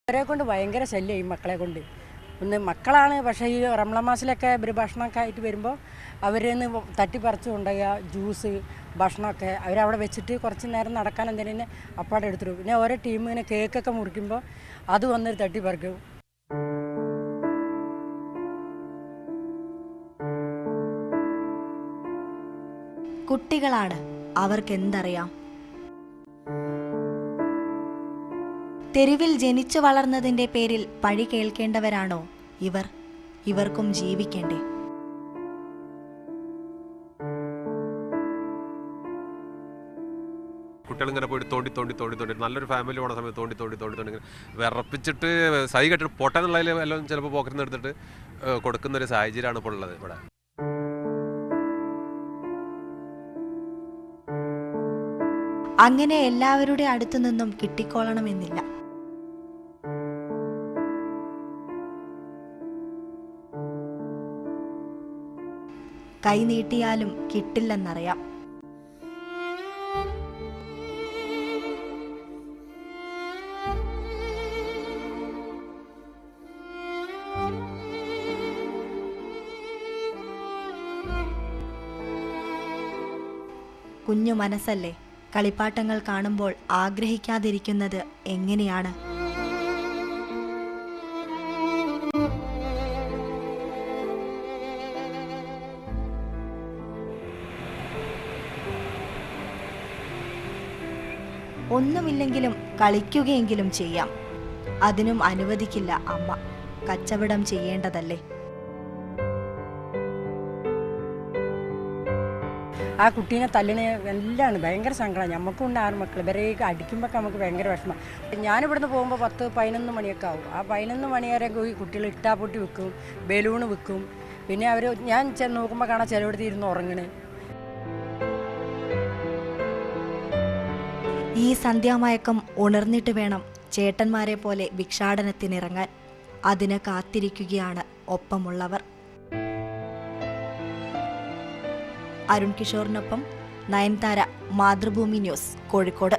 അവരെ കൊണ്ട് ഭയങ്കര ശല്യം ഈ മക്കളെ കൊണ്ട്. ഒന്ന് മക്കളാണ്, പക്ഷേ ഈ റമളാൻ മാസത്തിലൊക്കെ ഇവർ ഭക്ഷണമൊക്കെ ആയിട്ട് വരുമ്പോൾ അവരിൽ നിന്ന് തട്ടിപ്പറിച്ച് കൊണ്ടുപോയ ജ്യൂസ് ഭക്ഷണമൊക്കെ അവരവിടെ വെച്ചിട്ട് കുറച്ച് നേരം നടക്കാൻ എന്തെങ്കിലും അപ്പാടെ എടുത്തിടും. പിന്നെ ഓരോ ടീം ഇങ്ങനെ കേക്കൊക്കെ മുറിക്കുമ്പോൾ അത് വന്നൊരു തട്ടിപ്പറിക്കും. കുട്ടികളാണ്, അവർക്കെന്തറിയാം? തെരുവിൽ ജനിച്ചു വളർന്നതിന്റെ പേരിൽ പഴി കേൾക്കേണ്ടവരാണോ ഇവർ? ഇവർക്കും ജീവിക്കണ്ടേ? കുട്ടികളിങ്ങനെ പോയിട്ട് തോണ്ടി നല്ലൊരു ഫാമിലി പോണ സമയത്ത് തോണ്ടി ഇങ്ങനെ വിറപ്പിച്ചിട്ട് സൈ കെട്ടിട്ട് പൊട്ടാന്നുള്ളതിൽ എല്ലാം ചിലപ്പോൾ പോക്കറ്റിൽ നിന്ന് എടുത്തിട്ട് കൊടുക്കുന്നൊരു സാഹചര്യമാണ് ഇപ്പോൾ ഉള്ളത് ഇവിടെ. അങ്ങനെ എല്ലാവരുടെ അടുത്തു നിന്നും കിട്ടിക്കോളണമെന്നില്ല. കൈ നീട്ടിയാലും കിട്ടില്ലെന്നറിയാം. കുഞ്ഞു മനസ്സല്ലേ, കളിപ്പാട്ടങ്ങൾ കാണുമ്പോൾ ആഗ്രഹിക്കാതിരിക്കുന്നത് എങ്ങനെയാണ്? ഒന്നുമില്ലെങ്കിലും കളിക്കുകയെങ്കിലും ചെയ്യാം. അതിനും അനുവദിക്കില്ല അമ്മ. കച്ചവടം ചെയ്യേണ്ടതല്ലേ. ആ കുട്ടീനെ തല്ലിന് എല്ലാം ഭയങ്കര സങ്കടം. നമുക്കും ഉണ്ട് 6 മക്കൾ. ഇവരെ അടിക്കുമ്പോൾ നമുക്ക് ഭയങ്കര വിഷമം. ഞാനിവിടുന്ന് പോകുമ്പോൾ 10-11 മണിയൊക്കെ ആവും. ആ 11 മണി വരെ ഈ കുട്ടികൾ ഇട്ടാപ്പൊട്ടി വിൽക്കും, ബലൂണ് വിൽക്കും. പിന്നെ അവർ ഞാൻ നോക്കുമ്പോൾ കാണാൻ ചിലവിടത്ത് ഇരുന്ന് ഉറങ്ങണ്. ഈ സന്ധ്യാമയക്കം ഉണർന്നിട്ട് വേണം ചേട്ടന്മാരെ പോലെ ഭിക്ഷാടനത്തിനിറങ്ങാൻ. അതിന് കാത്തിരിക്കുകയാണ് ഒപ്പമുള്ളവർ. അരുൺ കിഷോറിനൊപ്പം നയൻതാര, മാതൃഭൂമി ന്യൂസ്, കോഴിക്കോട്.